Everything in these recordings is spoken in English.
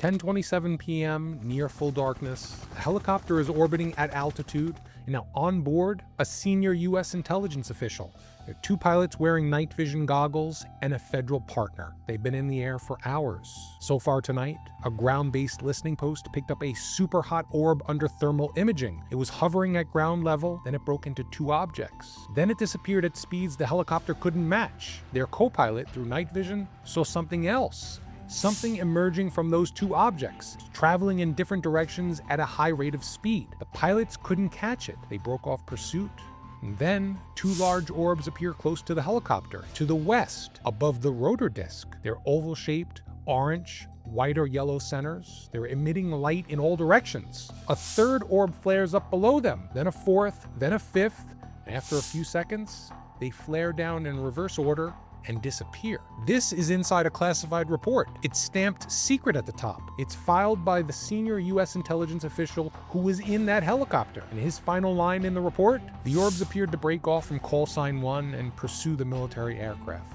10:27 p.m., near full darkness. The helicopter is orbiting at altitude, and now on board, a senior U.S. intelligence official. There are 2 pilots wearing night vision goggles and a federal partner. They've been in the air for hours. So far tonight, a ground-based listening post picked up a super hot orb under thermal imaging. It was hovering at ground level, then it broke into 2 objects. Then it disappeared at speeds the helicopter couldn't match. Their co-pilot, through night vision, saw something else. Something emerging from those 2 objects, traveling in different directions at a high rate of speed. The pilots couldn't catch it. They broke off pursuit. And then 2 large orbs appear close to the helicopter, to the west, above the rotor disc. They're oval-shaped, orange, white or yellow centers. They're emitting light in all directions. A 3rd orb flares up below them, then a 4th, then a 5th, and after a few seconds, they flare down in reverse order and disappear. This is inside a classified report. It's stamped secret at the top. It's filed by the senior U.S. intelligence official who was in that helicopter. And his final line in the report, the orbs appeared to break off from call sign 1 and pursue the military aircraft.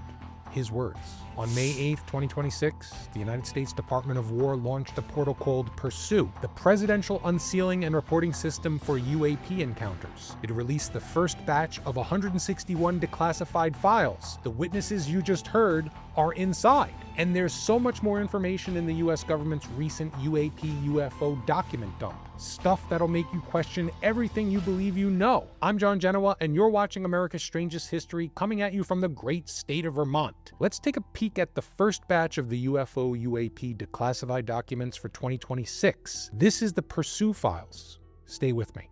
His words. On May 8, 2026, the United States Department of War launched a portal called Pursue, the Presidential Unsealing and Reporting System for UAP Encounters. It released the first batch of 161 declassified files. The witnesses you just heard are inside. And there's so much more information in the US government's recent UAP UFO document dump. Stuff that'll make you question everything you believe you know. I'm John Genoa, and you're watching America's Strangest History, coming at you from the great state of Vermont. Let's take a peek at the first batch of the UFO UAP declassified documents for 2026. This is the Pursue files. Stay with me.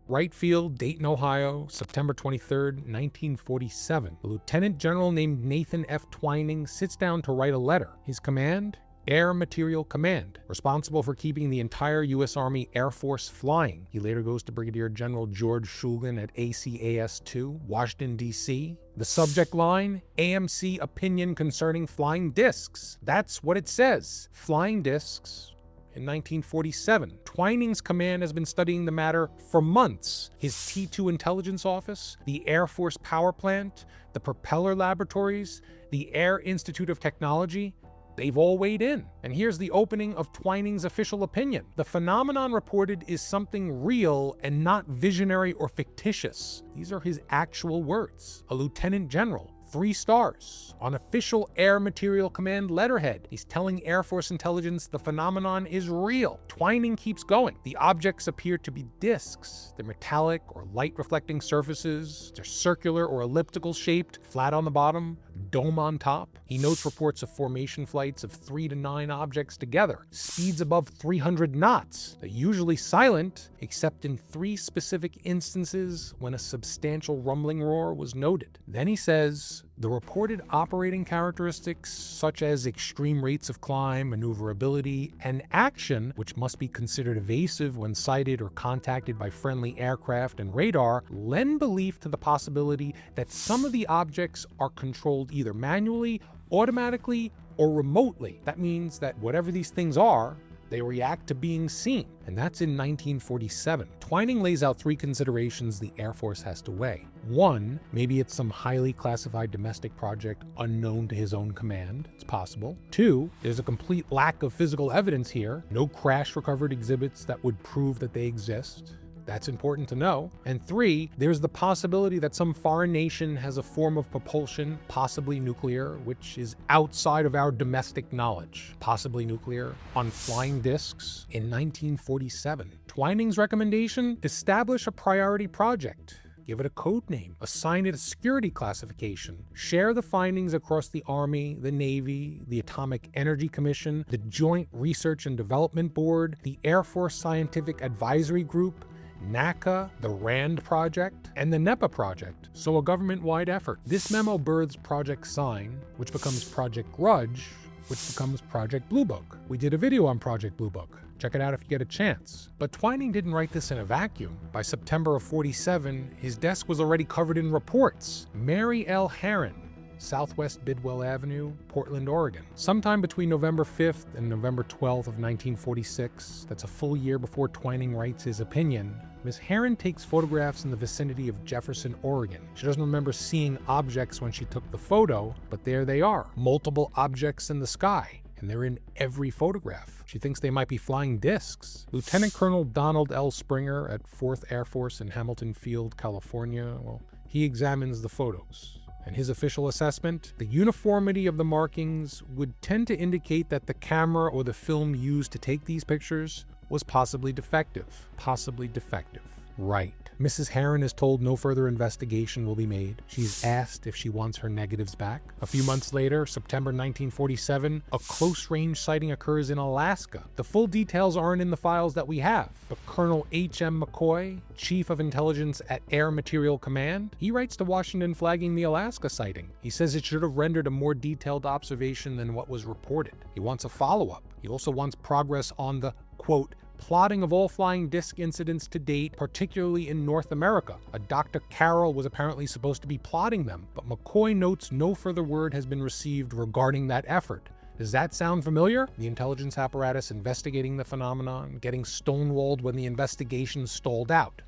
Wright Field, Dayton, Ohio, September 23, 1947. A lieutenant general named Nathan F. Twining sits down to write a letter. His command? Air Materiel Command, responsible for keeping the entire U.S. Army Air Force flying. He later goes to Brigadier General George Shulgin at ACAS-2, Washington, D.C. The subject line, AMC opinion concerning flying discs. That's what it says. Flying discs. In 1947, Twining's command has been studying the matter for months. His T2 intelligence office, the Air Force power plant, the propeller laboratories, the Air Institute of Technology, they've all weighed in. And here's the opening of Twining's official opinion. The phenomenon reported is something real and not visionary or fictitious. These are his actual words. A lieutenant general, 3 stars, on official Air Materiel Command letterhead. He's telling Air Force intelligence the phenomenon is real. Twining keeps going. The objects appear to be discs. They're metallic or light-reflecting surfaces. They're circular or elliptical shaped, flat on the bottom, dome on top. He notes reports of formation flights of 3 to 9 objects together, speeds above 300 knots. They're usually silent, except in 3 specific instances when a substantial rumbling roar was noted. Then he says, the reported operating characteristics, such as extreme rates of climb, maneuverability, and action, which must be considered evasive when sighted or contacted by friendly aircraft and radar, lend belief to the possibility that some of the objects are controlled either manually, automatically, or remotely. That means that whatever these things are, they react to being seen, and that's in 1947. Twining lays out 3 considerations the Air Force has to weigh. 1, maybe it's some highly classified domestic project unknown to his own command. It's possible. 2, there's a complete lack of physical evidence here. No crash recovered exhibits that would prove that they exist. That's important to know. And 3, there's the possibility that some foreign nation has a form of propulsion, possibly nuclear, which is outside of our domestic knowledge. Possibly nuclear, on flying discs in 1947. Twining's recommendation? Establish a priority project. Give it a code name, assign it a security classification, share the findings across the Army, the Navy, the Atomic Energy Commission, the Joint Research and Development Board, the Air Force Scientific Advisory Group, NACA, the RAND project, and the NEPA project, so a government-wide effort. This memo births Project Sign, which becomes Project Grudge, which becomes Project Blue Book. We did a video on Project Blue Book. Check it out if you get a chance. But Twining didn't write this in a vacuum. By September of 47, his desk was already covered in reports. Mary L. Herron, Southwest Bidwell Avenue, Portland, Oregon. Sometime between November 5th and November 12th of 1946, that's a full year before Twining writes his opinion, Ms. Herron takes photographs in the vicinity of Jefferson, Oregon. She doesn't remember seeing objects when she took the photo, but there they are, multiple objects in the sky. and they're in every photograph. She thinks they might be flying discs. Lieutenant Colonel Donald L. Springer at 4th Air Force in Hamilton Field, California, well, he examines the photos. And his official assessment, the uniformity of the markings would tend to indicate that the camera or the film used to take these pictures was possibly defective. Possibly defective. Right. Mrs. Heron is told no further investigation will be made. She's asked if she wants her negatives back. A few months later, September 1947, a close-range sighting occurs in Alaska. The full details aren't in the files that we have, but Colonel H.M. McCoy, Chief of Intelligence at Air Materiel Command, he writes to Washington flagging the Alaska sighting. He says it should have rendered a more detailed observation than what was reported. He wants a follow-up. He also wants progress on the, quote, plotting of all flying disc incidents to date, particularly in North America. A Dr. Carroll was apparently supposed to be plotting them, but McCoy notes no further word has been received regarding that effort. Does that sound familiar? The intelligence apparatus investigating the phenomenon, getting stonewalled when the investigation stalled out.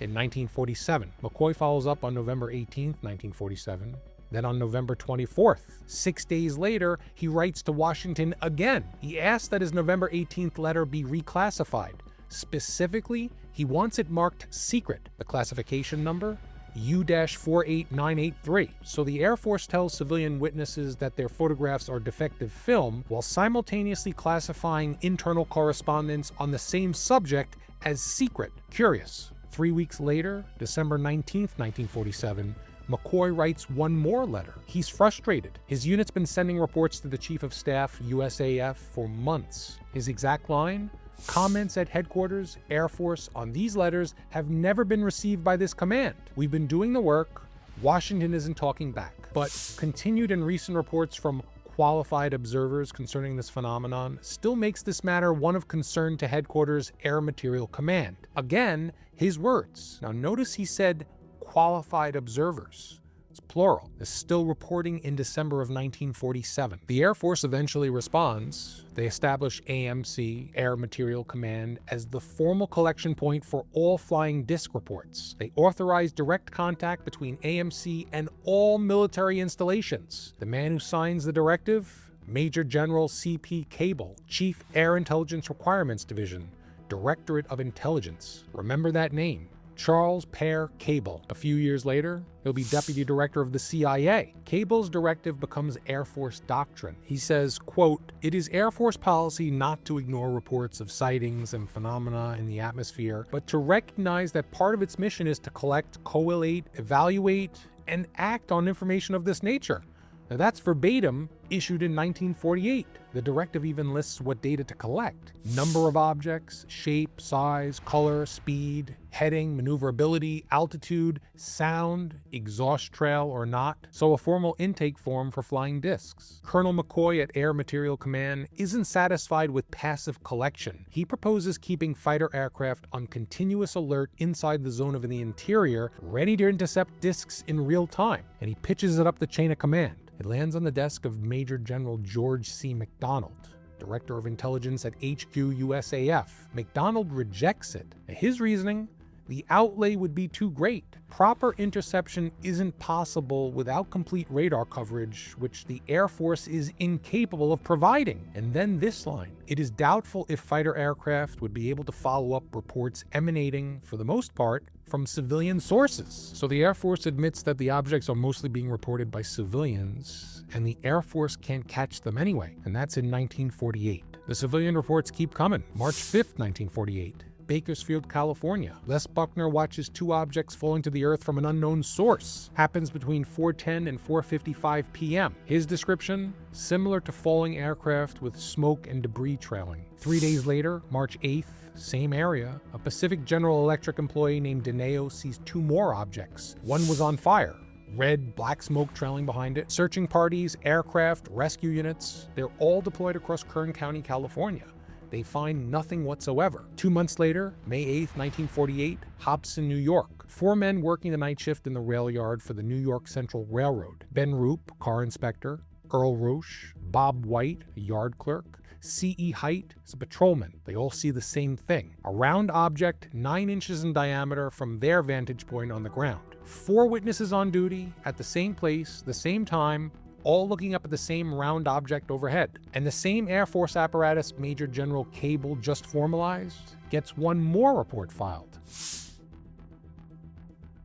In 1947, McCoy follows up on November 18, 1947. Then on November 24th, 6 days later, he writes to Washington again. He asks that his November 18th letter be reclassified. Specifically, he wants it marked secret. The classification number? U-48983. So the Air Force tells civilian witnesses that their photographs are defective film, while simultaneously classifying internal correspondence on the same subject as secret. Curious. 3 weeks later, December 19th, 1947, McCoy writes one more letter. He's frustrated. His unit's been sending reports to the Chief of Staff, USAF, for months. His exact line? Comments at headquarters, Air Force, on these letters have never been received by this command. We've been doing the work. Washington isn't talking back. But continued and recent reports from qualified observers concerning this phenomenon still makes this matter one of concern to headquarters, Air Materiel Command. Again, his words. Now notice he said qualified observers. It's plural. Is still reporting in December of 1947. The Air Force eventually responds. They establish AMC, Air Materiel Command, as the formal collection point for all flying disc reports. They authorize direct contact between AMC and all military installations. The man who signs the directive? Major General C.P. Cable, Chief Air Intelligence Requirements Division, Directorate of Intelligence. Remember that name. Charles Pear Cable. A few years later, he'll be Deputy Director of the CIA. Cable's directive becomes Air Force doctrine. He says, quote, "It is Air Force policy not to ignore reports of sightings and phenomena in the atmosphere, but to recognize that part of its mission is to collect, collate, evaluate, and act on information of this nature." Now that's verbatim, issued in 1948. The directive even lists what data to collect. Number of objects, shape, size, color, speed, heading, maneuverability, altitude, sound, exhaust trail or not. So a formal intake form for flying discs. Colonel McCoy at Air Materiel Command isn't satisfied with passive collection. He proposes keeping fighter aircraft on continuous alert inside the zone of the interior, ready to intercept discs in real time. And he pitches it up the chain of command. It lands on the desk of Major General George C. McDonald, Director of Intelligence at HQ USAF. McDonald rejects it. His reasoning? The outlay would be too great. Proper interception isn't possible without complete radar coverage, which the Air Force is incapable of providing. And then this line: it is doubtful if fighter aircraft would be able to follow up reports emanating, for the most part, from civilian sources. So the Air Force admits that the objects are mostly being reported by civilians, and the Air Force can't catch them anyway. And that's in 1948. The civilian reports keep coming. March 5th, 1948. Bakersfield, California. Les Buckner watches two objects falling to the earth from an unknown source. Happens between 4:10 and 4:55 p.m. His description? Similar to falling aircraft with smoke and debris trailing. 3 days later, March 8th, same area, a Pacific General Electric employee named Dineo sees two more objects. One was on fire. Red, black smoke trailing behind it. Searching parties, aircraft, rescue units, they're all deployed across Kern County, California. They find nothing whatsoever. 2 months later, May 8th, 1948, Hobson, New York. 4 men working the night shift in the rail yard for the New York Central Railroad. Ben Roop, car inspector. Earl Roche. Bob White, a yard clerk. C.E. Height is a patrolman. They all see the same thing. A round object 9 inches in diameter from their vantage point on the ground. 4 witnesses on duty at the same place, the same time, all looking up at the same round object overhead. And the same Air Force apparatus Major General Cable just formalized gets one more report filed.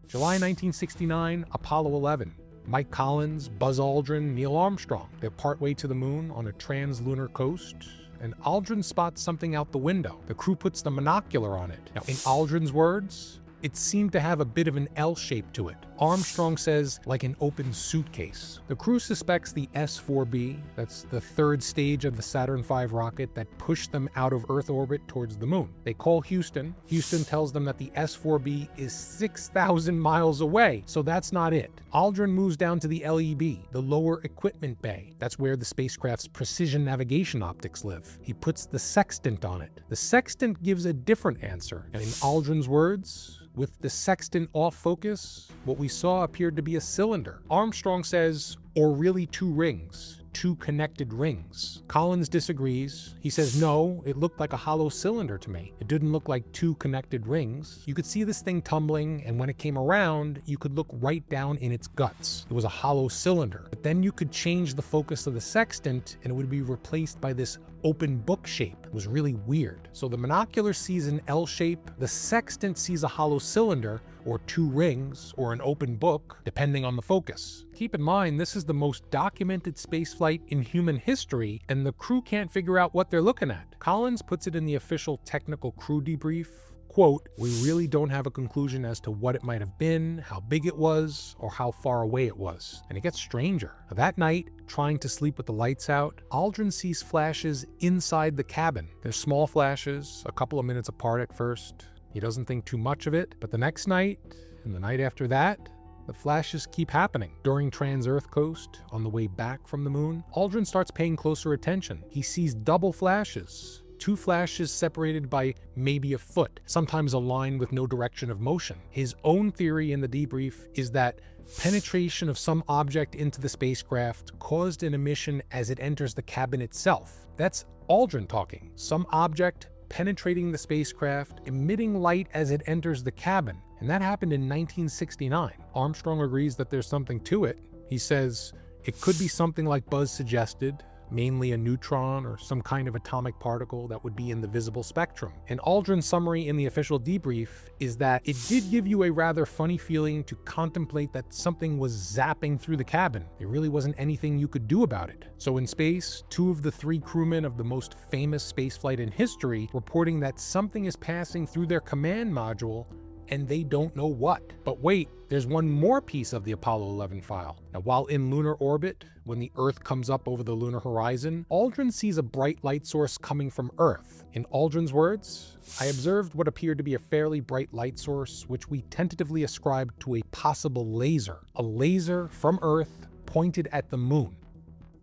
July 1969, Apollo 11. Mike Collins, Buzz Aldrin, Neil Armstrong. They're partway to the moon on a trans-lunar coast, and Aldrin spots something out the window. The crew puts the monocular on it. Now, in Aldrin's words, it seemed to have a bit of an L shape to it. Armstrong says, like an open suitcase. The crew suspects the S-4B, that's the third stage of the Saturn V rocket that pushed them out of Earth orbit towards the moon. They call Houston. Houston tells them that the S-4B is 6,000 miles away, so that's not it. Aldrin moves down to the LEB, the lower equipment bay. That's where the spacecraft's precision navigation optics live. He puts the sextant on it. The sextant gives a different answer, and in Aldrin's words, with the sextant off focus, what we saw appeared to be a cylinder. Armstrong says, or really two rings. Two connected rings. Collins disagrees. He says, no, it looked like a hollow cylinder to me. It didn't look like two connected rings. You could see this thing tumbling, and when it came around, you could look right down in its guts. It was a hollow cylinder. But then you could change the focus of the sextant, and it would be replaced by this open book shape. It was really weird. So the monocular sees an L shape, the sextant sees a hollow cylinder, or two rings, or an open book, depending on the focus. Keep in mind, this is the most documented spaceflight in human history, and the crew can't figure out what they're looking at. Collins puts it in the official technical crew debrief, quote, "We really don't have a conclusion as to what it might have been, how big it was, or how far away it was." And it gets stranger. That night, trying to sleep with the lights out, Aldrin sees flashes inside the cabin. They're small flashes, a couple of minutes apart at first. He doesn't think too much of it, but the next night, and the night after that, the flashes keep happening. During trans-Earth coast, on the way back from the moon, Aldrin starts paying closer attention. He sees double flashes. Two flashes separated by maybe a foot, sometimes a line with no direction of motion. His own theory in the debrief is that penetration of some object into the spacecraft caused an emission as it enters the cabin itself. That's Aldrin talking. Some object penetrating the spacecraft, emitting light as it enters the cabin. And that happened in 1969. Armstrong agrees that there's something to it. He says it could be something like Buzz suggested, mainly a neutron or some kind of atomic particle that would be in the visible spectrum. And Aldrin's summary in the official debrief is that it did give you a rather funny feeling to contemplate that something was zapping through the cabin. There really wasn't anything you could do about it. So in space, two of the three crewmen of the most famous spaceflight in history reporting that something is passing through their command module and they don't know what. But wait, there's one more piece of the Apollo 11 file. Now, while in lunar orbit, when the Earth comes up over the lunar horizon, Aldrin sees a bright light source coming from Earth. In Aldrin's words, "I observed what appeared to be a fairly bright light source, which we tentatively ascribed to a possible laser. A laser from Earth pointed at the moon."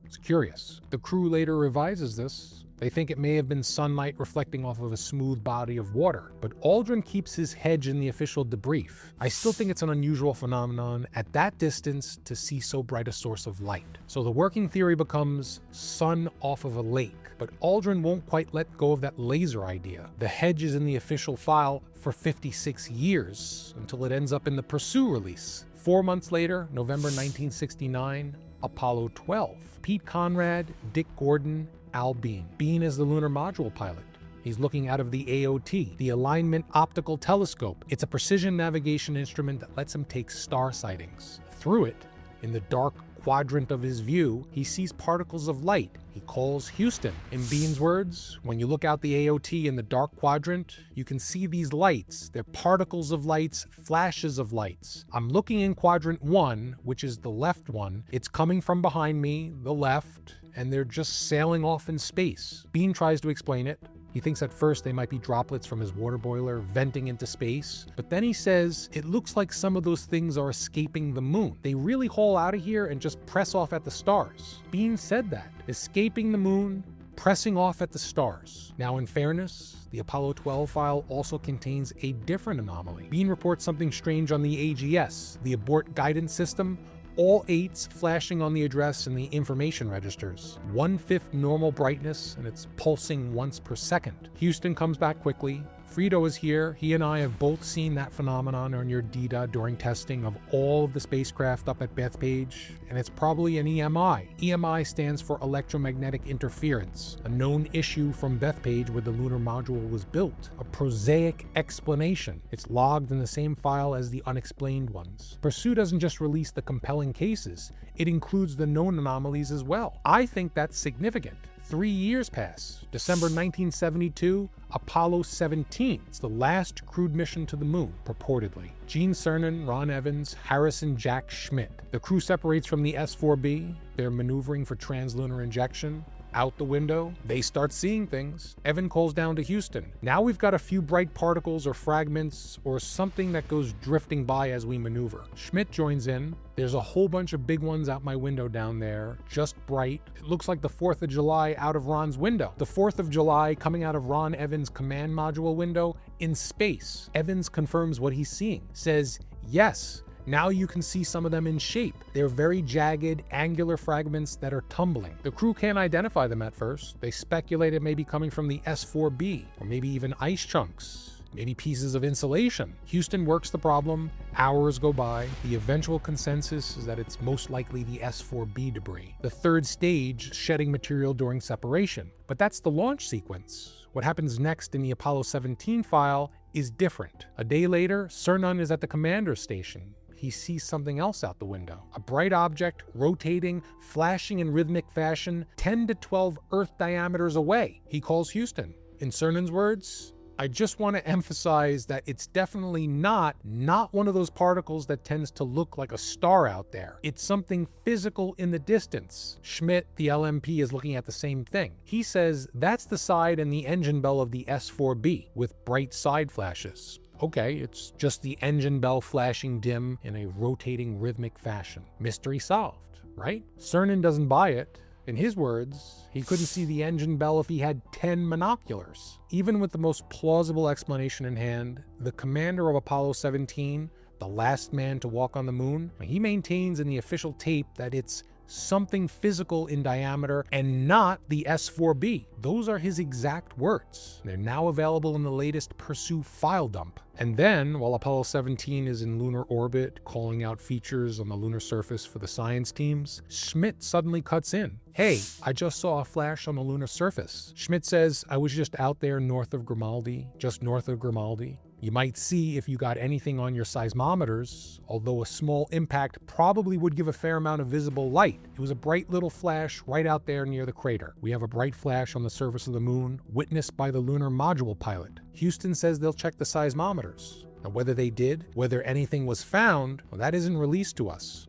It's curious. The crew later revises this. They think it may have been sunlight reflecting off of a smooth body of water, but Aldrin keeps his hedge in the official debrief. "I still think it's an unusual phenomenon at that distance to see so bright a source of light." So the working theory becomes sun off of a lake, but Aldrin won't quite let go of that laser idea. The hedge is in the official file for 56 years until it ends up in the Pursue release. 4 months later, November 1969, Apollo 12. Pete Conrad, Dick Gordon, Al Bean. Bean is the lunar module pilot. He's looking out of the AOT, the Alignment Optical Telescope. It's a precision navigation instrument that lets him take star sightings. Through it, in the dark quadrant of his view, he sees particles of light. He calls Houston. In Bean's words, when you look out the AOT in the dark quadrant, you can see these lights. They're particles of lights, flashes of lights. I'm looking in quadrant 1, which is the left one. It's coming from behind me, the left, and they're just sailing off in space. Bean tries to explain it. He thinks at first they might be droplets from his water boiler venting into space, but then he says it looks like some of those things are escaping the moon. They really haul out of here and just press off at the stars. Bean said that, escaping the moon, pressing off at the stars. Now, in fairness, the Apollo 12 file also contains a different anomaly. Bean reports something strange on the AGS, the abort guidance system, all 8s flashing on the address in the information registers. 1/5 normal brightness, and it's pulsing once per second. Houston comes back quickly. Frito is here. He and I have both seen that phenomenon on your DITA during testing of all of the spacecraft up at Bethpage, and it's probably an EMI. EMI stands for electromagnetic interference, a known issue from Bethpage where the lunar module was built. A prosaic explanation. It's logged in the same file as the unexplained ones. Pursuit doesn't just release the compelling cases, it includes the known anomalies as well. I think that's significant. 3 years pass. December 1972, Apollo 17. It's the last crewed mission to the moon, purportedly. Gene Cernan, Ron Evans, Harrison Jack Schmitt. The crew separates from the S-4B. They're maneuvering for translunar injection. Out the window, they start seeing things. Evan calls down to Houston. Now we've got a few bright particles or fragments or something that goes drifting by as we maneuver. Schmidt joins in. There's a whole bunch of big ones out my window down there, just bright. It looks like the 4th of July out of Ron's window. The 4th of July coming out of Ron Evans' command module window in space. Evans confirms what he's seeing, says, yes, now you can see some of them in shape. They're very jagged, angular fragments that are tumbling. The crew can't identify them at first. They speculate it may be coming from the S-4B, or maybe even ice chunks, maybe pieces of insulation. Houston works the problem, hours go by. The eventual consensus is that it's most likely the S-4B debris. The third stage, shedding material during separation. But that's the launch sequence. What happens next in the Apollo 17 file is different. A day later, Cernan is at the commander's station. He sees something else out the window. A bright object, rotating, flashing in rhythmic fashion, 10 to 12 Earth diameters away. He calls Houston. In Cernan's words, I just want to emphasize that it's definitely not one of those particles that tends to look like a star out there. It's something physical in the distance. Schmidt, the LMP, is looking at the same thing. He says that's the side and the engine bell of the S-4B with bright side flashes. Okay, it's just the engine bell flashing dim in a rotating rhythmic fashion. Mystery solved, right? Cernan doesn't buy it. In his words, he couldn't see the engine bell if he had 10 monoculars. Even with the most plausible explanation in hand, the commander of Apollo 17, the last man to walk on the moon, he maintains in the official tape that it's something physical in diameter and not the S-4B. Those are his exact words. They're now available in the latest Pursue file dump. And then, while Apollo 17 is in lunar orbit, calling out features on the lunar surface for the science teams, Schmidt suddenly cuts in. Hey, I just saw a flash on the lunar surface. Schmidt says, I was just out there north of Grimaldi, just north of Grimaldi. You might see if you got anything on your seismometers, although a small impact probably would give a fair amount of visible light. It was a bright little flash right out there near the crater. We have a bright flash on the surface of the moon, witnessed by the lunar module pilot. Houston says they'll check the seismometers. Now, whether they did, whether anything was found, well, that isn't released to us.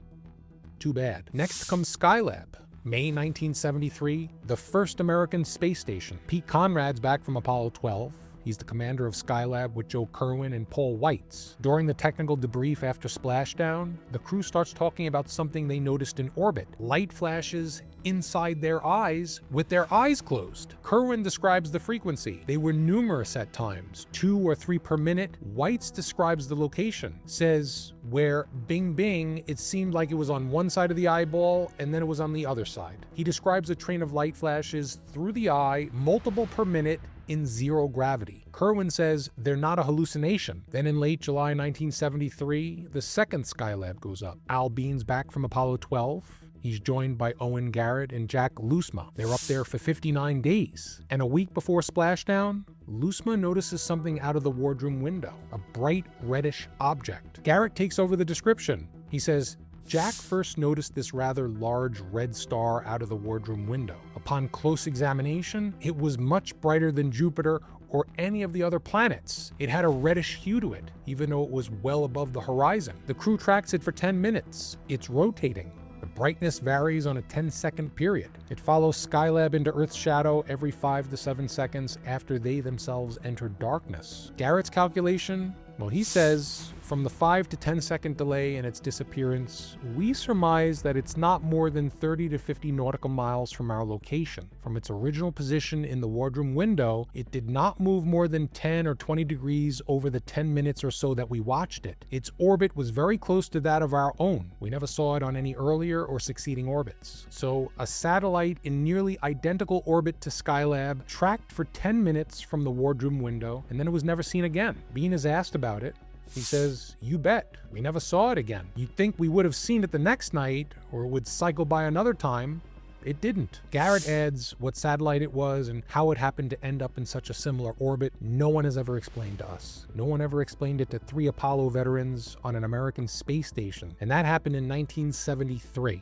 Too bad. Next comes Skylab. May 1973, the first American space station. Pete Conrad's back from Apollo 12. He's the commander of Skylab with Joe Kerwin and Paul Weitz. During the technical debrief after splashdown, the crew starts talking about something they noticed in orbit. Light flashes inside their eyes with their eyes closed. Kerwin describes the frequency. They were numerous at times, 2 or 3 per minute. Weitz describes the location, says where bing bing, it seemed like it was on one side of the eyeball and then it was on the other side. He describes a train of light flashes through the eye, multiple per minute, in zero gravity. Kerwin says they're not a hallucination. Then in late July 1973, the second Skylab goes up. Al Bean's back from Apollo 12. He's joined by Owen Garrett and Jack Loosma. They're up there for 59 days. And a week before splashdown, Loosma notices something out of the wardroom window, a bright reddish object. Garrett takes over the description. He says, Jack first noticed this rather large red star out of the wardroom window. Upon close examination, it was much brighter than Jupiter or any of the other planets. It had a reddish hue to it, even though it was well above the horizon. The crew tracks it for 10 minutes. It's rotating. The brightness varies on a 10-second period. It follows Skylab into Earth's shadow every 5 to 7 seconds after they themselves enter darkness. Garrett's calculation? Well, he says From the 5 to 10 second delay in its disappearance, we surmise that it's not more than 30 to 50 nautical miles from our location. From its original position in the wardroom window, it did not move more than 10 or 20 degrees over the 10 minutes or so that we watched it. Its orbit was very close to that of our own. We never saw it on any earlier or succeeding orbits. So, a satellite in nearly identical orbit to Skylab tracked for 10 minutes from the wardroom window, and then it was never seen again. Bean is asked about it. He says, "You bet. We never saw it again. You'd think we would have seen it the next night, or it would cycle by another time. It didn't." Garrett adds what satellite it was and how it happened to end up in such a similar orbit. No one has ever explained to us. No one ever explained it to 3 Apollo veterans on an American space station, and that happened in 1973.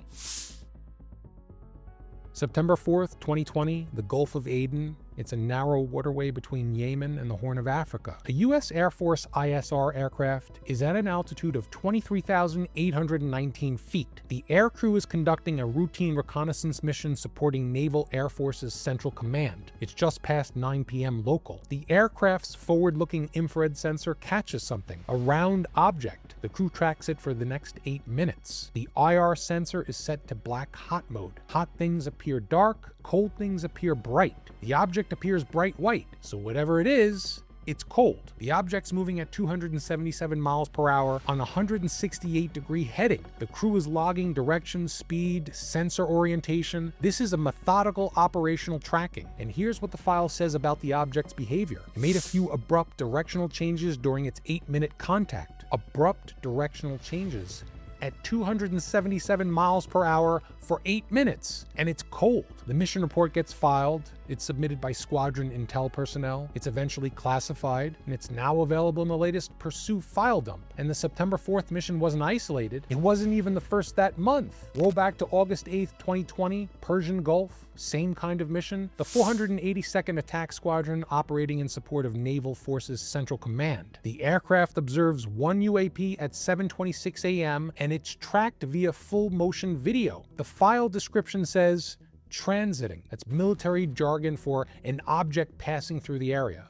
September 4th, 2020, the Gulf of Aden. It's a narrow waterway between Yemen and the Horn of Africa. A U.S. Air Force ISR aircraft is at an altitude of 23,819 feet. The air crew is conducting a routine reconnaissance mission supporting Naval Air Force's Central Command. It's just past 9 p.m. local. The aircraft's forward-looking infrared sensor catches something, a round object. The crew tracks it for the next 8 minutes. The IR sensor is set to black hot mode. Hot things appear dark, cold things appear bright. The object appears bright white, so whatever it is, it's cold. The object's moving at 277 miles per hour on a 168-degree heading. The crew is logging direction, speed, sensor orientation. This is a methodical operational tracking, and here's what the file says about the object's behavior. It made a few abrupt directional changes during its 8-minute contact. Abrupt directional changes at 277 miles per hour for 8 minutes, and it's cold. The mission report gets filed. It's submitted by squadron intel personnel. It's eventually classified, and it's now available in the latest Pursue file dump. And the September 4th mission wasn't isolated. It wasn't even the first that month. Roll back to August 8th, 2020, Persian Gulf, same kind of mission. The 482nd Attack Squadron operating in support of Naval Forces Central Command. The aircraft observes one UAP at 7:26 a.m., and it's tracked via full motion video. The file description says, transiting. That's military jargon for an object passing through the area.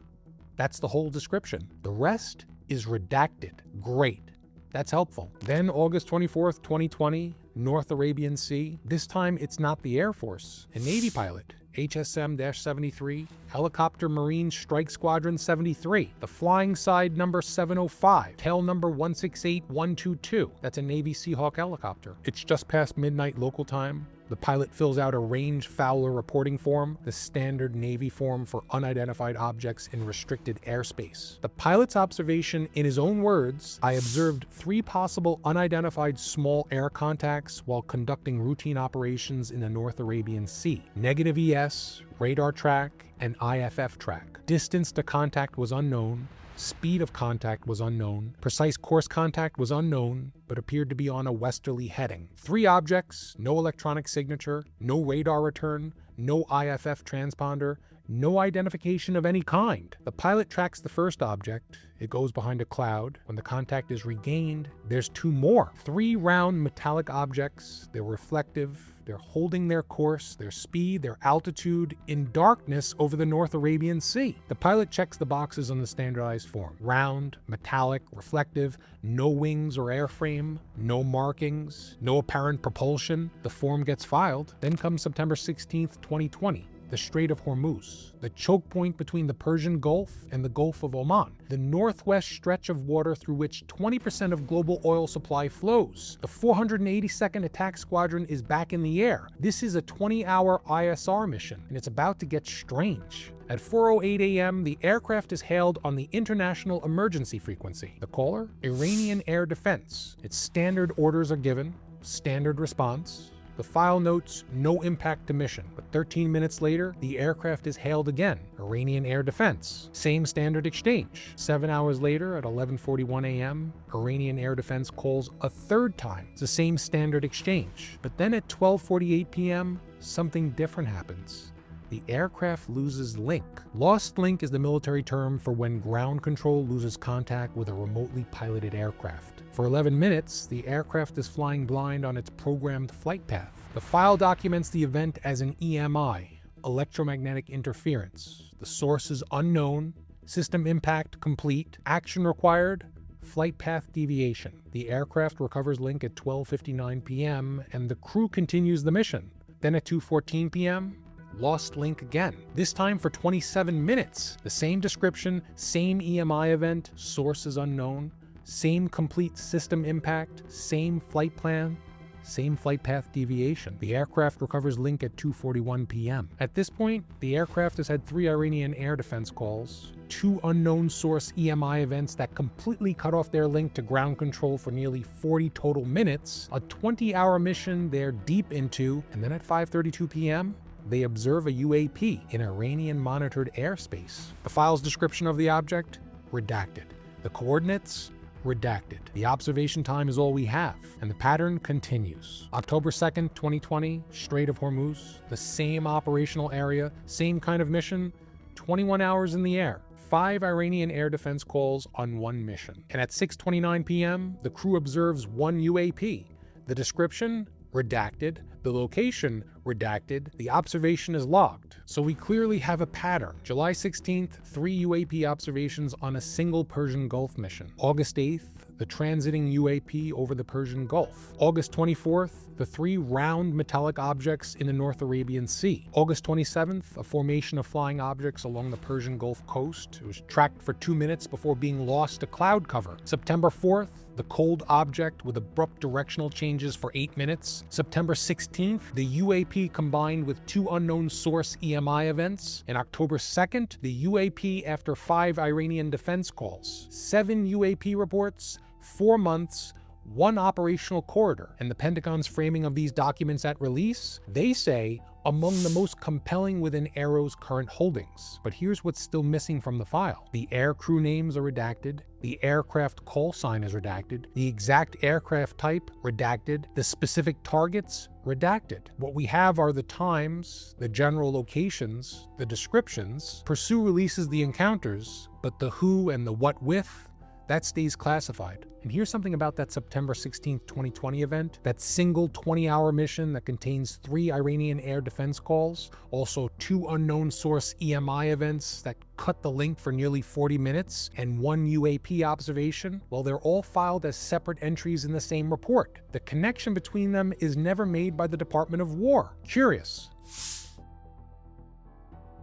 That's the whole description. The rest is redacted. Great. That's helpful. Then August 24th, 2020, North Arabian Sea. This time it's not the Air Force. A Navy pilot, HSM-73, Helicopter Marine Strike Squadron 73, the flying side number 705, tail number 168122. That's a Navy Seahawk helicopter. It's just past midnight local time. The pilot fills out a range Fowler reporting form, the standard Navy form for unidentified objects in restricted airspace. The pilot's observation, in his own words, "I observed 3 possible unidentified small air contacts while conducting routine operations in the North Arabian Sea. Negative ES, radar track, and IFF track. Distance to contact was unknown. Speed of contact was unknown. Precise course contact was unknown, but appeared to be on a westerly heading. 3 objects, no electronic signature, no radar return, no IFF transponder, no identification of any kind. The pilot tracks the first object. It goes behind a cloud. When the contact is regained, there's 2 more. 3 round metallic objects. They're reflective. They're holding their course, their speed, their altitude in darkness over the North Arabian Sea. The pilot checks the boxes on the standardized form. Round, metallic, reflective, no wings or airframe, no markings, no apparent propulsion. The form gets filed. Then comes September 16th, 2020. The Strait of Hormuz, the choke point between the Persian Gulf and the Gulf of Oman, the northwest stretch of water through which 20% of global oil supply flows. The 482nd Attack Squadron is back in the air. This is a 20-hour ISR mission, and it's about to get strange. At 4:08 a.m., the aircraft is hailed on the International Emergency Frequency. The caller? Iranian Air Defense. Its standard orders are given, standard response. The file notes no impact to mission, but 13 minutes later, the aircraft is hailed again, Iranian Air Defense. Same standard exchange. 7 hours later, at 11:41 a.m., Iranian Air Defense calls a third time. It's the same standard exchange. But then at 12:48 p.m., something different happens. The aircraft loses link. Lost link is the military term for when ground control loses contact with a remotely piloted aircraft. For 11 minutes, the aircraft is flying blind on its programmed flight path. The file documents the event as an EMI, electromagnetic interference. The source is unknown, system impact complete, action required, flight path deviation. The aircraft recovers link at 12:59 p.m. and the crew continues the mission. Then at 2:14 p.m., lost link again, this time for 27 minutes. The same description, same EMI event, source is unknown, same complete system impact, same flight plan, same flight path deviation. The aircraft recovers link at 2:41 p.m. At this point, the aircraft has had 3 Iranian air defense calls, 2 unknown source EMI events that completely cut off their link to ground control for nearly 40 total minutes, a 20-hour mission they're deep into, and then at 5:32 p.m., they observe a UAP in Iranian-monitored airspace. The file's description of the object? Redacted. The coordinates? Redacted. The observation time is all we have, and the pattern continues. October 2nd, 2020, Strait of Hormuz, the same operational area, same kind of mission, 21 hours in the air. 5 Iranian air defense calls on 1 mission. And at 6:29 p.m., the crew observes 1 UAP. The description? Redacted. The location? Redacted. The observation is logged. So we clearly have a pattern. July 16th, 3 UAP observations on a single Persian Gulf mission. August 8th, the transiting UAP over the Persian Gulf. August 24th, the 3 round metallic objects in the North Arabian Sea. August 27th, a formation of flying objects along the Persian Gulf coast. It was tracked for 2 minutes before being lost to cloud cover. September 4th, the cold object with abrupt directional changes for 8 minutes. September 16th, the UAP combined with 2 unknown source EMI events. And October 2nd, the UAP after 5 Iranian defense calls. 7 UAP reports, 4 months, 1 operational corridor. And the Pentagon's framing of these documents at release, they say, among the most compelling within Aero's current holdings. But here's what's still missing from the file. The air crew names are redacted, the aircraft call sign is redacted, the exact aircraft type redacted, the specific targets redacted. What we have are the times, the general locations, the descriptions. Pursue releases the encounters, but the who and the what with, that stays classified. And here's something about that September 16, 2020 event, that single 20-hour mission that contains 3 Iranian air defense calls, also 2 unknown source EMI events that cut the link for nearly 40 minutes, and 1 UAP observation. Well, they're all filed as separate entries in the same report. The connection between them is never made by the Department of War. Curious.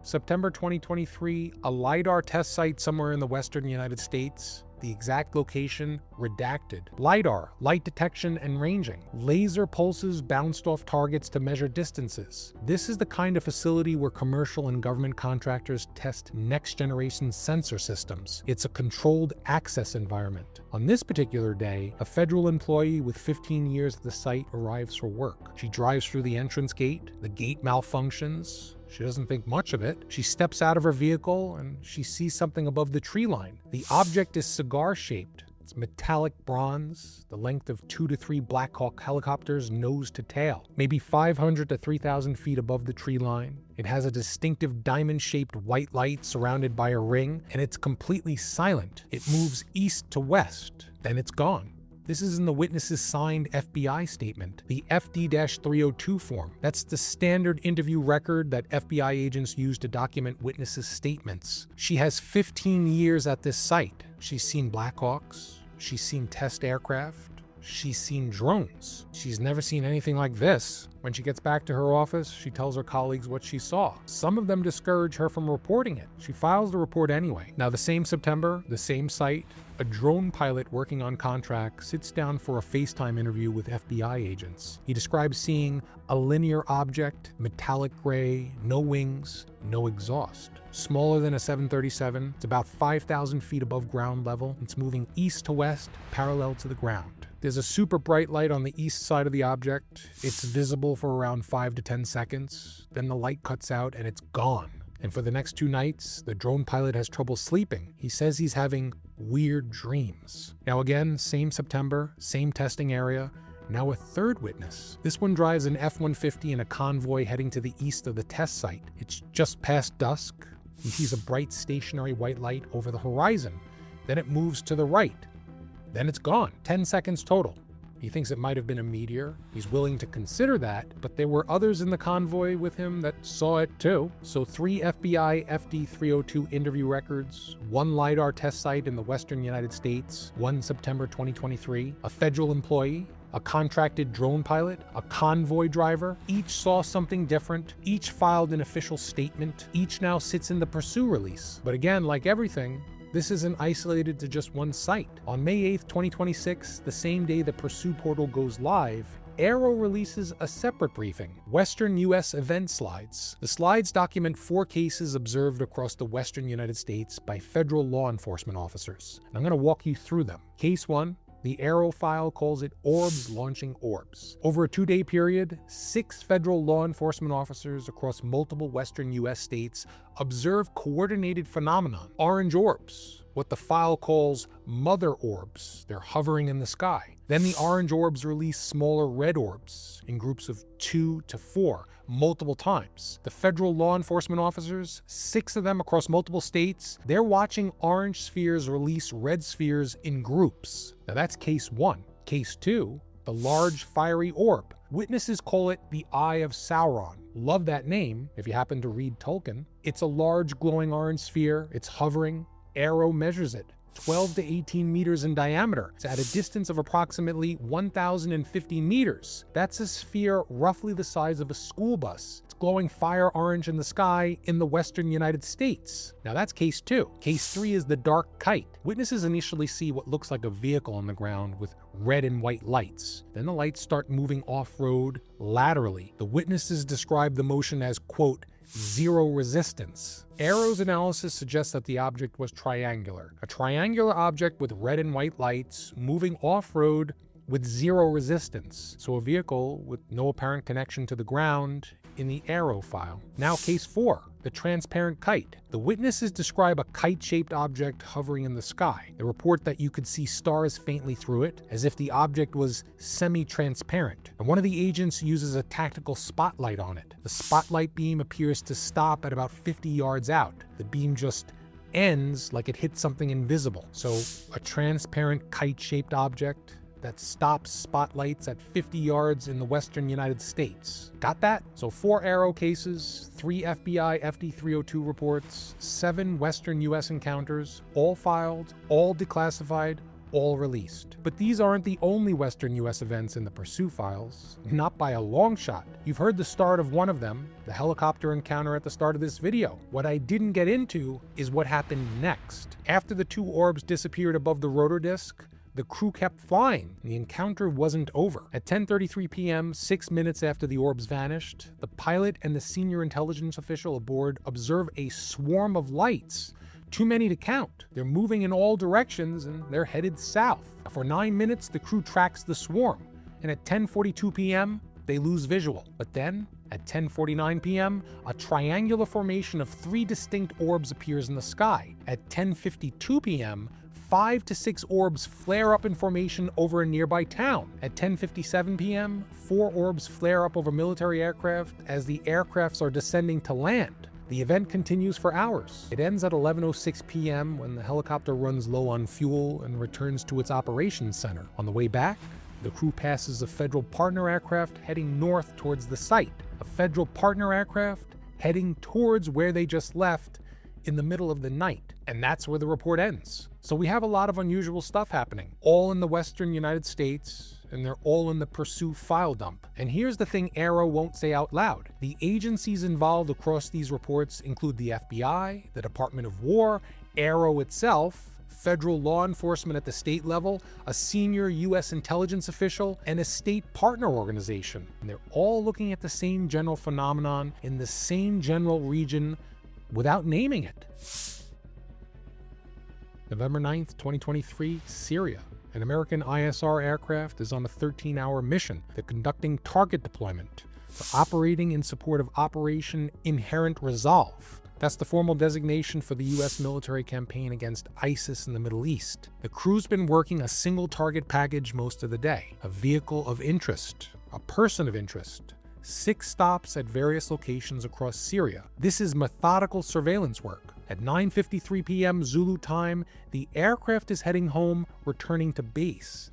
September 2023, a LiDAR test site somewhere in the western United States. The exact location, redacted. LiDAR, light detection and ranging. Laser pulses bounced off targets to measure distances. This is the kind of facility where commercial and government contractors test next-generation sensor systems. It's a controlled access environment. On this particular day, a federal employee with 15 years at the site arrives for work. She drives through the entrance gate. The gate malfunctions. She doesn't think much of it. She steps out of her vehicle and she sees something above the tree line. The object is cigar-shaped. It's metallic bronze, the length of 2 to 3 Black Hawk helicopters nose to tail, maybe 500 to 3,000 feet above the tree line. It has a distinctive diamond-shaped white light surrounded by a ring, and it's completely silent. It moves east to west, then it's gone. This is in the witness's signed FBI statement, the FD-302 form. That's the standard interview record that FBI agents use to document witnesses' statements. She has 15 years at this site. She's seen Blackhawks, she's seen test aircraft, she's seen drones. She's never seen anything like this. When she gets back to her office, she tells her colleagues what she saw. Some of them discourage her from reporting it. She files the report anyway. Now, the same September, the same site, a drone pilot working on contract sits down for a FaceTime interview with FBI agents. He describes seeing a linear object, metallic gray, no wings, no exhaust. Smaller than a 737, it's about 5,000 feet above ground level. It's moving east to west, parallel to the ground. There's a super bright light on the east side of the object. It's visible for around 5 to 10 seconds. Then the light cuts out and it's gone. And for the next 2 nights, the drone pilot has trouble sleeping. He says he's having weird dreams. Now again, same September, same testing area. Now a third witness. This one drives an F-150 in a convoy heading to the east of the test site. It's just past dusk. He sees a bright stationary white light over the horizon. Then it moves to the right. Then it's gone. 10 seconds total. He thinks it might have been a meteor. He's willing to consider that, but there were others in the convoy with him that saw it too. So 3 FBI FD-302 interview records, 1 LiDAR test site in the western United States, 1 September 2023, a federal employee, a contracted drone pilot, a convoy driver. Each saw something different. Each filed an official statement. Each now sits in the Pursue release. But again, like everything, this isn't isolated to just one site. On May 8th, 2026, the same day the Pursue portal goes live, Aero releases a separate briefing, Western U.S. Event Slides. The slides document 4 cases observed across the western United States by federal law enforcement officers. And I'm going to walk you through them. Case 1. The Aero file calls it Orbs Launching Orbs. Over a 2-day period, 6 federal law enforcement officers across multiple western U.S. states observed coordinated phenomenon, orange orbs, what the file calls mother orbs. They're hovering in the sky. Then the orange orbs release smaller red orbs in groups of 2 to 4, multiple times. The federal law enforcement officers, 6 of them across multiple states, they're watching orange spheres release red spheres in groups. Now that's case 1. Case 2, the large fiery orb. Witnesses call it the Eye of Sauron. Love that name if you happen to read Tolkien. It's a large glowing orange sphere. It's hovering. Aero measures it. 12 to 18 meters in diameter. It's at a distance of approximately 1,050 meters. That's a sphere roughly the size of a school bus. It's glowing fire orange in the sky in the western United States. Now that's case 2. Case 3 is the dark kite. Witnesses initially see what looks like a vehicle on the ground with red and white lights. Then the lights start moving off-road laterally. The witnesses describe the motion as, quote, zero resistance. Aero's analysis suggests that the object was triangular. A triangular object with red and white lights moving off-road with zero resistance. So a vehicle with no apparent connection to the ground in the Aero file. Now case 4, the transparent kite. The witnesses describe a kite-shaped object hovering in the sky. They report that you could see stars faintly through it, as if the object was semi-transparent. And one of the agents uses a tactical spotlight on it. The spotlight beam appears to stop at about 50 yards out. The beam just ends like it hit something invisible. So a transparent kite-shaped object that stops spotlights at 50 yards in the western United States. Got that? So 4 Aero cases, 3 FBI FD-302 reports, 7 Western U.S. encounters, all filed, all declassified, all released. But these aren't the only Western U.S. events in the Pursue files. Not by a long shot. You've heard the start of one of them, the helicopter encounter at the start of this video. What I didn't get into is what happened next. After the 2 orbs disappeared above the rotor disc, the crew kept flying. The encounter wasn't over. At 10:33 p.m., 6 minutes after the orbs vanished, the pilot and the senior intelligence official aboard observe a swarm of lights. Too many to count. They're moving in all directions and they're headed south. For 9 minutes, the crew tracks the swarm. And at 10:42 p.m., they lose visual. But then, at 10:49 p.m., a triangular formation of 3 distinct orbs appears in the sky. At 10:52 p.m., 5 to 6 orbs flare up in formation over a nearby town. At 10:57 p.m., 4 orbs flare up over military aircraft as the aircrafts are descending to land. The event continues for hours. It ends at 11:06 p.m. when the helicopter runs low on fuel and returns to its operations center. On the way back, the crew passes a federal partner aircraft heading north towards the site. A federal partner aircraft heading towards where they just left in the middle of the night. And that's where the report ends. So we have a lot of unusual stuff happening, all in the western United States, and they're all in the Pursue file dump. And here's the thing Aero won't say out loud. The agencies involved across these reports include the FBI, the Department of War, Aero itself, federal law enforcement at the state level, a senior U.S. intelligence official, and a state partner organization. And they're all looking at the same general phenomenon in the same general region without naming it. November 9th, 2023, Syria. An American ISR aircraft is on a 13-hour mission. They're conducting target deployment. They're operating in support of Operation Inherent Resolve. That's the formal designation for the U.S. military campaign against ISIS in the Middle East. The crew's been working a single target package most of the day. A vehicle of interest, a person of interest. 6 stops at various locations across Syria. This is methodical surveillance work. At 9:53 p.m. Zulu time, the aircraft is heading home, returning to base.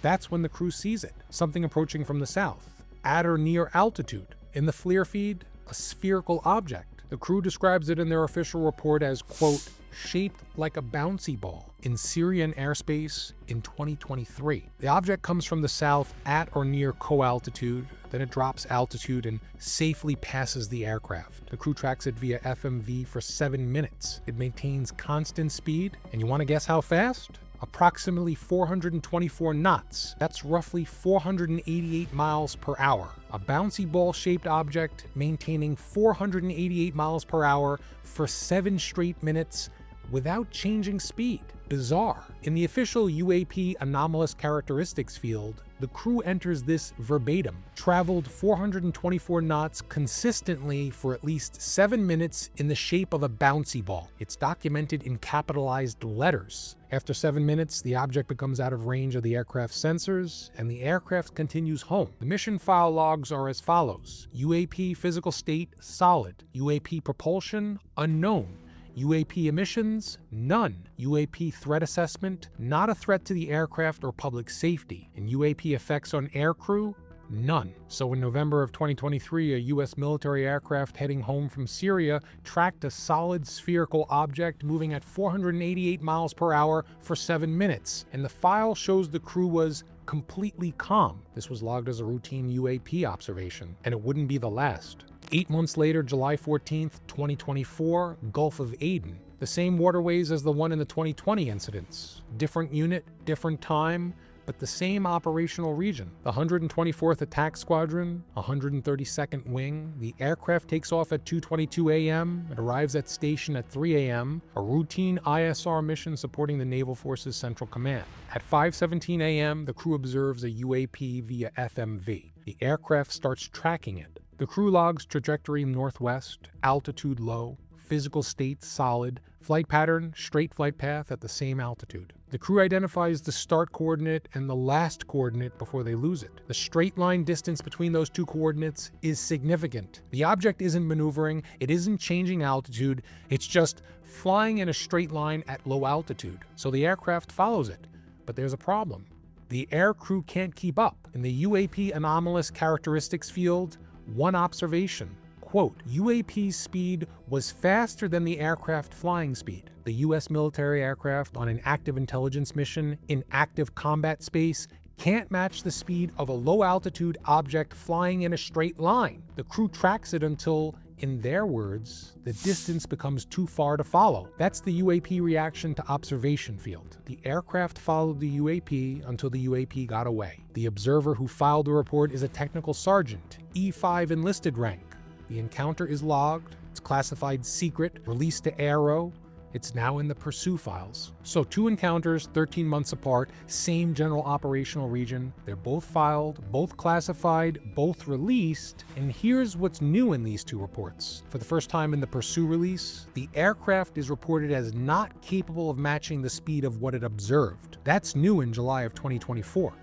That's when the crew sees it, something approaching from the south, at or near altitude. In the FLIR feed, a spherical object. The crew describes it in their official report as, quote, shaped like a bouncy ball in Syrian airspace in 2023. The object comes from the south at or near co-altitude, then it drops altitude and safely passes the aircraft. The crew tracks it via FMV for 7 minutes. It maintains constant speed, and you want to guess how fast? Approximately 424 knots. That's roughly 488 miles per hour. A bouncy ball-shaped object maintaining 488 miles per hour for 7 straight minutes without changing speed. Bizarre. In the official UAP anomalous characteristics field, the crew enters this verbatim, traveled 424 knots consistently for at least 7 minutes in the shape of a bouncy ball. It's documented in capitalized letters. After 7 minutes, the object becomes out of range of the aircraft's sensors, and the aircraft continues home. The mission file logs are as follows: UAP physical state, solid. UAP propulsion, unknown. UAP emissions, none. UAP threat assessment, not a threat to the aircraft or public safety. And UAP effects on aircrew, none. So in November of 2023, a U.S. military aircraft heading home from Syria tracked a solid spherical object moving at 488 miles per hour for 7 minutes. And the file shows the crew was completely calm. This was logged as a routine UAP observation, and it wouldn't be the last. 8 months later, July 14th, 2024, Gulf of Aden. The same waterways as the one in the 2020 incidents. Different unit, different time, but the same operational region. The 124th Attack Squadron, 132nd Wing. The aircraft takes off at 2:22 a.m. It arrives at station at 3 a.m. A routine ISR mission supporting the Naval Forces Central Command. At 5:17 a.m., the crew observes a UAP via FMV. The aircraft starts tracking it. The crew logs trajectory northwest, altitude low, physical state solid, flight pattern straight flight path at the same altitude. The crew identifies the start coordinate and the last coordinate before they lose it. The straight line distance between those two coordinates is significant. The object isn't maneuvering, it isn't changing altitude, it's just flying in a straight line at low altitude. So the aircraft follows it. But there's a problem. The air crew can't keep up. In the UAP anomalous characteristics field, one observation, quote, UAP's speed was faster than the aircraft flying speed. The U.S. military aircraft on an active intelligence mission in active combat space can't match the speed of a low-altitude object flying in a straight line. The crew tracks it until, in their words, the distance becomes too far to follow. That's the UAP reaction to observation field. The aircraft followed the UAP until the UAP got away. The observer who filed the report is a technical sergeant, E5 enlisted rank. The encounter is logged, it's classified secret, released to Aero. It's now in the Pursue files. So 2 encounters, 13 months apart, same general operational region. They're both filed, both classified, both released. And here's what's new in these 2 reports. For the first time in the Pursue release, the aircraft is reported as not capable of matching the speed of what it observed. That's new in July of 2024.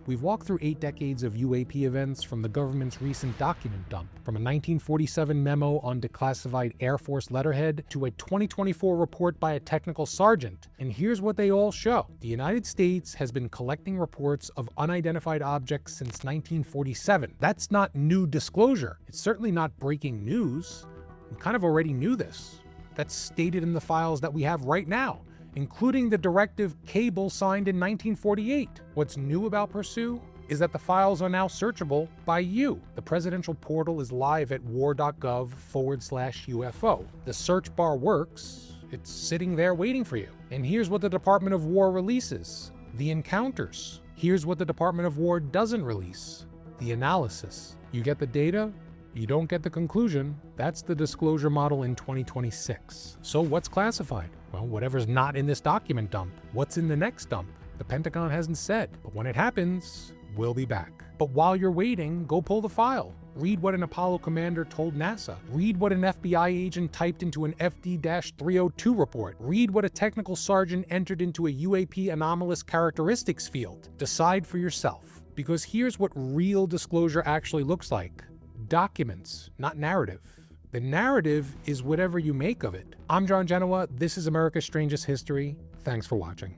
We've walked through 8 decades of UAP events from the government's recent document dump, from a 1947 memo on declassified Air Force letterhead to a 2024 report by a technical sergeant. And here's what they all show. The United States has been collecting reports of unidentified objects since 1947. That's not new disclosure. It's certainly not breaking news. We kind of already knew this. That's stated in the files that we have right now, including the directive Cable signed in 1948. What's new about Pursue is that the files are now searchable by you. The presidential portal is live at war.gov/UFO. The search bar works. It's sitting there waiting for you. And here's what the Department of War releases: the encounters. Here's what the Department of War doesn't release: the analysis. You get the data, you don't get the conclusion. That's the disclosure model in 2026. So what's classified? Well, whatever's not in this document dump. What's in the next dump? The Pentagon hasn't said, but when it happens, we'll be back. But while you're waiting, go pull the file. Read what an Apollo commander told NASA. Read what an FBI agent typed into an FD-302 report. Read what a technical sergeant entered into a UAP anomalous characteristics field. Decide for yourself. Because here's what real disclosure actually looks like. Documents, not narrative. The narrative is whatever you make of it. I'm John Genoa. This is America's Strangest History. Thanks for watching.